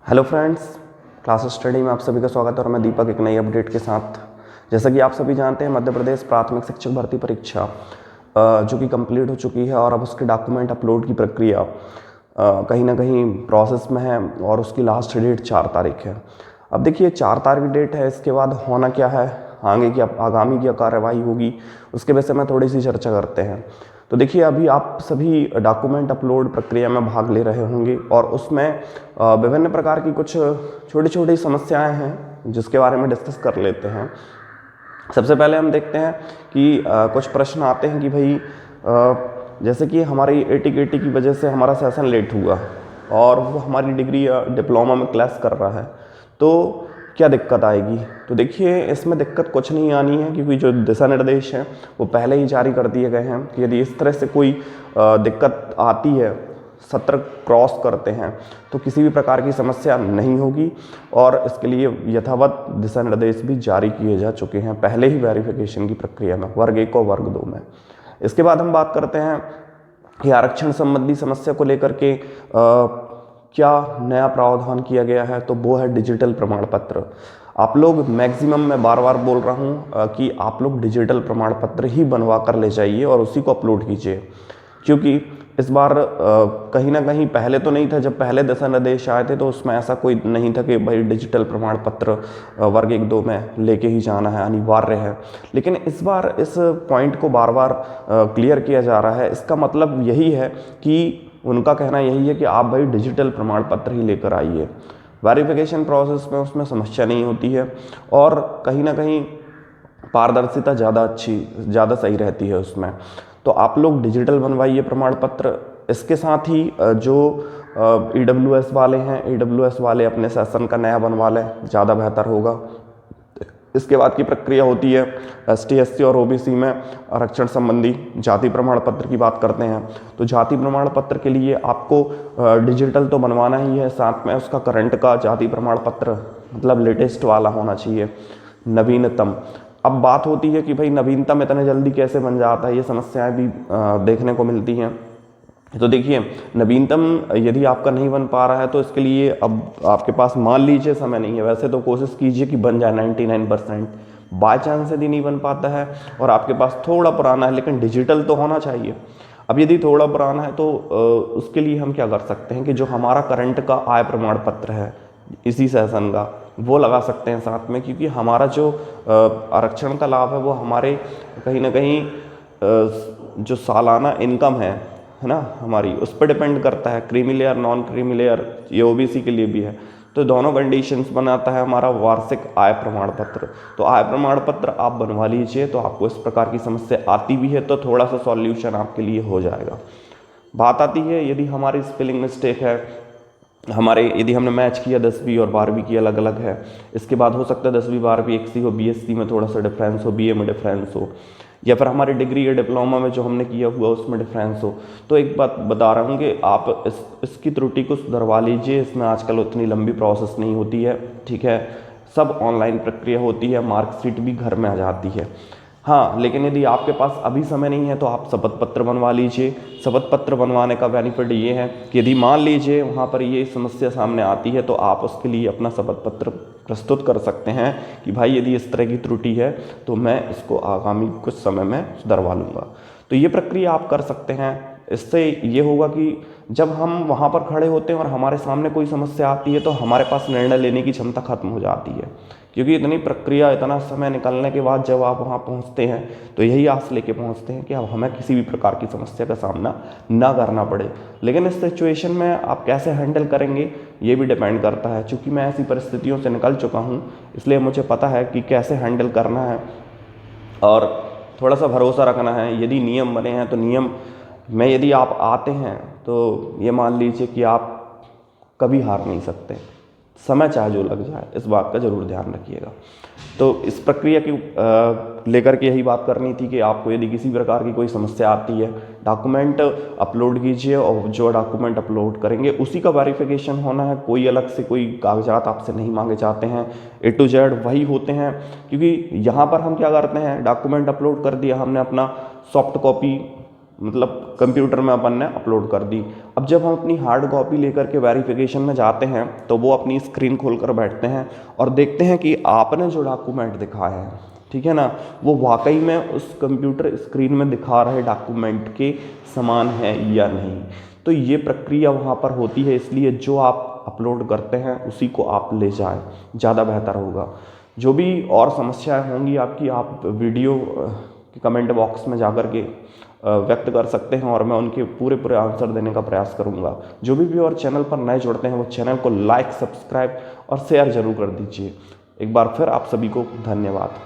Hello friends, class study में आप सभी का स्वागत है और मैं दीपक एक नई अपडेट के साथ। जैसा कि आप सभी जानते हैं, मध्य प्रदेश प्राथमिक शिक्षक भर्ती परीक्षा जो कि कंप्लीट हो चुकी है और अब उसके डॉक्यूमेंट अपलोड की प्रक्रिया कहीं ना कहीं प्रोसेस में है और उसकी लास्ट डेट 4 तारीख है। अब देखिए 4 तारीख डेट है, इसके बाद होना क्या है, आगामी क्या कार्रवाई होगी, उसके विषय में थोड़ी सी चर्चा करते हैं। तो देखिए अभी आप सभी डॉक्यूमेंट अपलोड प्रक्रिया में भाग ले रहे होंगे और उसमें विभिन्न प्रकार की कुछ छोटी छोटी समस्याएं हैं जिसके बारे में डिस्कस कर लेते हैं। सबसे पहले हम देखते हैं कि कुछ प्रश्न आते हैं कि भाई जैसे कि हमारी एटी की वजह से हमारा सेशन लेट हुआ और वो हमारी डिग्री डिप्लोमा में क्लैश कर रहा है, तो क्या दिक्कत आएगी। तो देखिए इसमें दिक्कत कुछ नहीं आनी है, क्योंकि जो दिशा निर्देश हैं वो पहले ही जारी कर दिए गए हैं कि यदि इस तरह से कोई दिक्कत आती है, सत्र क्रॉस करते हैं, तो किसी भी प्रकार की समस्या नहीं होगी और इसके लिए यथावत दिशा निर्देश भी जारी किए जा चुके हैं पहले ही वेरिफिकेशन की प्रक्रिया में, वर्ग 1 और वर्ग 2 में। इसके बाद हम बात करते हैं कि आरक्षण संबंधी समस्या को लेकर के क्या नया प्रावधान किया गया है, तो वो है डिजिटल प्रमाण पत्र। आप लोग मैक्सिमम, मैं बार बार बोल रहा हूँ कि आप लोग डिजिटल प्रमाण पत्र ही बनवा कर ले जाइए और उसी को अपलोड कीजिए, क्योंकि इस बार कहीं ना कहीं पहले तो नहीं था, जब पहले दिशा निर्देश आए थे तो उसमें ऐसा कोई नहीं था कि भाई डिजिटल प्रमाण पत्र वर्ग 1 2 में लेके ही जाना है, अनिवार्य है। लेकिन इस बार इस पॉइंट को बार बार क्लियर किया जा रहा है। इसका मतलब यही है कि उनका कहना यही है कि आप भाई डिजिटल प्रमाण पत्र ही लेकर आइए। वेरिफिकेशन प्रोसेस में उसमें समस्या नहीं होती है और कहीं ना कहीं पारदर्शिता ज़्यादा सही रहती है उसमें। तो आप लोग डिजिटल बनवाइए प्रमाण पत्र। इसके साथ ही जो EWS वाले हैं, EWS वाले अपने सेशन का नया बनवा लें, ज़्यादा बेहतर होगा। इसके बाद की प्रक्रिया होती है ST SC और OBC में आरक्षण संबंधी जाति प्रमाण पत्र की बात करते हैं। तो जाति प्रमाण पत्र के लिए आपको डिजिटल तो बनवाना ही है, साथ में उसका करंट का जाति प्रमाण पत्र मतलब लेटेस्ट वाला होना चाहिए, नवीनतम। अब बात होती है कि भाई नवीनतम इतने जल्दी कैसे बन जाता है, ये समस्याएं भी देखने को मिलती हैं। तो देखिए नवीनतम यदि आपका नहीं बन पा रहा है तो इसके लिए अब आपके पास मान लीजिए समय नहीं है, वैसे तो कोशिश कीजिए कि बन जाए 99%। बाय चांस यदि नहीं बन पाता है और आपके पास थोड़ा पुराना है, लेकिन डिजिटल तो होना चाहिए। अब यदि थोड़ा पुराना है तो उसके लिए हम क्या कर सकते हैं कि जो हमारा करंट का आय प्रमाण पत्र है इसी सेशन का, वो लगा सकते हैं साथ में, क्योंकि हमारा जो आरक्षण का लाभ है वो हमारे कहीं ना कहीं जो सालाना इनकम है ना हमारी, उस पर डिपेंड करता है। Creamy layer, non creamy layer, ये OBC के लिए भी है। तो दोनों कंडीशंस बनाता है हमारा वार्षिक आय प्रमाण पत्र। तो आय प्रमाण पत्र आप बनवा लीजिए, तो आपको इस प्रकार की समस्या आती भी है तो थोड़ा सा सॉल्यूशन आपके लिए हो जाएगा। बात आती है यदि हमारी स्पेलिंग मिस्टेक है, यदि हमने मैच किया 10वीं और 12वीं की अलग अलग है, इसके बाद हो सकता है 10वीं 12वीं एक सी हो, BSc में थोड़ा सा डिफरेंस हो, BA में डिफरेंस हो, या फिर हमारी डिग्री या डिप्लोमा में जो हमने किया हुआ उसमें डिफरेंस हो। तो एक बात बता रहा हूँ कि आप इसकी त्रुटि को सुधरवा लीजिए। इसमें आजकल उतनी लंबी प्रोसेस नहीं होती है, ठीक है, सब ऑनलाइन प्रक्रिया होती है, मार्कशीट भी घर में आ जाती है। हाँ, लेकिन यदि आपके पास अभी समय नहीं है तो आप शपथ पत्र बनवा लीजिए। शपथ पत्र बनवाने का बेनिफिट ये है कि यदि मान लीजिए वहाँ पर ये समस्या सामने आती है तो आप उसके लिए अपना शपथ पत्र प्रस्तुत कर सकते हैं कि भाई यदि इस तरह की त्रुटि है तो मैं इसको आगामी कुछ समय में सुधरवा लूँगा। तो ये प्रक्रिया आप कर सकते हैं। इससे ये होगा कि जब हम वहाँ पर खड़े होते हैं और हमारे सामने कोई समस्या आती है तो हमारे पास निर्णय लेने की क्षमता खत्म हो जाती है, क्योंकि इतनी प्रक्रिया, इतना समय निकलने के बाद जब आप वहाँ पहुँचते हैं तो यही आस लेके पहुँचते हैं कि अब हमें किसी भी प्रकार की समस्या का सामना ना करना पड़े। लेकिन इस सिचुएशन में आप कैसे हैंडल करेंगे ये भी डिपेंड करता है। चूँकि मैं ऐसी परिस्थितियों से निकल चुका हूँ, इसलिए मुझे पता है कि कैसे हैंडल करना है और थोड़ा सा भरोसा रखना है। यदि नियम बने हैं तो नियम में यदि आप आते हैं तो ये मान लीजिए कि आप कभी हार नहीं सकते, समय चाहे जो लग जाए, इस बात का ज़रूर ध्यान रखिएगा। तो इस प्रक्रिया की लेकर के यही बात करनी थी कि आपको यदि किसी प्रकार की कोई समस्या आती है, डॉक्यूमेंट अपलोड कीजिए और जो डॉक्यूमेंट अपलोड करेंगे उसी का वेरिफिकेशन होना है। कोई अलग से कोई कागजात आपसे नहीं मांगे जाते हैं, A to Z वही होते हैं। क्योंकि यहाँ पर हम क्या करते हैं, डॉक्यूमेंट अपलोड कर दिया हमने, अपना सॉफ्ट कॉपी मतलब कंप्यूटर में अपन ने अपलोड कर दी। अब अब जब हम अपनी हार्ड कॉपी लेकर के वेरिफिकेशन में जाते हैं तो वो अपनी स्क्रीन खोलकर बैठते हैं और देखते हैं कि आपने जो डॉक्यूमेंट दिखाया है, ठीक है ना, वो वाकई में उस कंप्यूटर स्क्रीन में दिखा रहे डॉक्यूमेंट के समान है या नहीं। तो ये प्रक्रिया वहाँ पर होती है, इसलिए जो आप अपलोड करते हैं उसी को आप ले जाएं, ज़्यादा बेहतर होगा। जो भी और समस्याएं होंगी आपकी, आप वीडियो के कमेंट बॉक्स में जाकर के व्यक्त कर सकते हैं और मैं उनके पूरे आंसर देने का प्रयास करूंगा। जो भी और चैनल पर नए जुड़ते हैं वो चैनल को लाइक, सब्सक्राइब और शेयर जरूर कर दीजिए। एक बार फिर आप सभी को धन्यवाद।